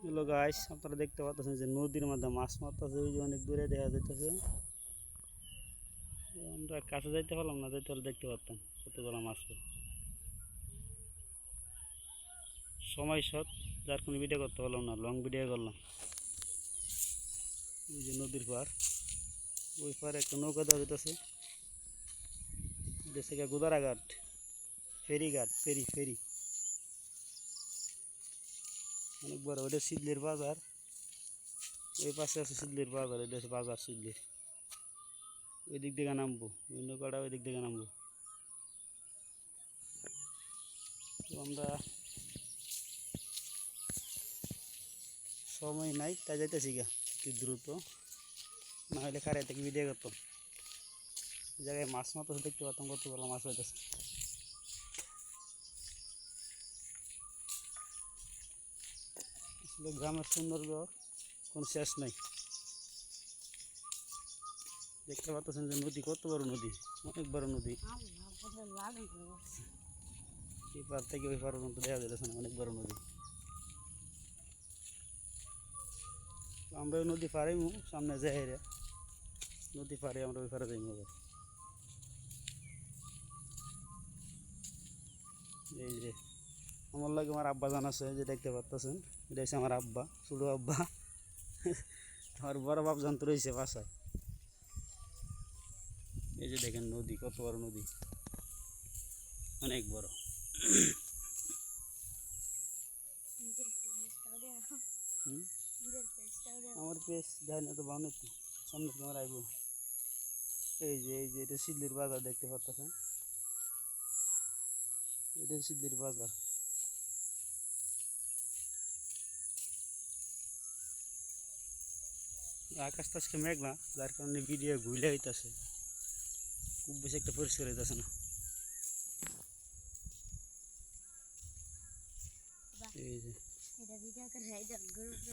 Hello guys, আপনারা দেখতে পাচ্ছেন যে নদীর মধ্যে মাছ মারতেছে। ওই যে অনেক দূরে দেখা যাইতেছে। আমরা কাছে যাইতে পারলাম না, যাইতে হলে দেখতে পারতাম কতগুলো মাছ। সময় শর্ট, যার কোনো ভিডিও করতে পারলাম না, লং ভিডিও করলাম। এই যে নদীর পার, ওই পারে একটা নৌকা দেওয়া যেতেছে। দেশে গুদারাঘাট, ফেরিঘাট, ফেরি ফেরি অনেক বড়। ওইটা শিদলির বাজার, ওই পাশে আছে শিদলির বাজার, এটা হচ্ছে বাজার শিদলির। ওই দিক থেকে নামবো, ওই নৌকাটা ওই দিক থেকে নামবো। তো আমরা সময় নাই, তাই যাইতেছি গা একটু দ্রুত, না হলে খারাই থেকে ভিডিও করতাম। এই জায়গায় মাছ মারতেছে, দেখতে পারতাম কত ভালো মাছ হইতেছে। আসলে গ্রামের সৌন্দর্য কোনো শেষ নাই। দেখতে পাচ্ছেন যে নদী কত বড় নদী, অনেক বড় নদী। এই পার থেকে ওই পার পর্যন্ত দেখা যাচ্ছে না, অনেক বড় নদী। আমরা ওই নদী পাড়াইমু, সামনে যাই রে নদী পাড়ে আমরা ওই পাড়ে যাইমু আবার। এই যে আমার লাগে আমার আব্বা জান আছে, যে দেখতে পাচ্ছেন, এটা হচ্ছে আমার আব্বা, ছোটো আব্বা। আমার বড় বাপ জান তো রয়েছে বাসায়। এই যে দেখেন নদী, কত বড় নদী, অনেক বড়। আমার পেস যাই না তো বাউনে তো, সামনে থেকে আমার আইব। এই যে এটা শিল্লির বাজার, দেখতে পাচ্ছেন, এটা শিল্লির বাজার। আকাশটা আজকে মেঘলা, যার কারণে ভিডিও ঘুরে হইতেছে, খুব বেশি একটা পরিষ্কার হইতেছে না। এই যে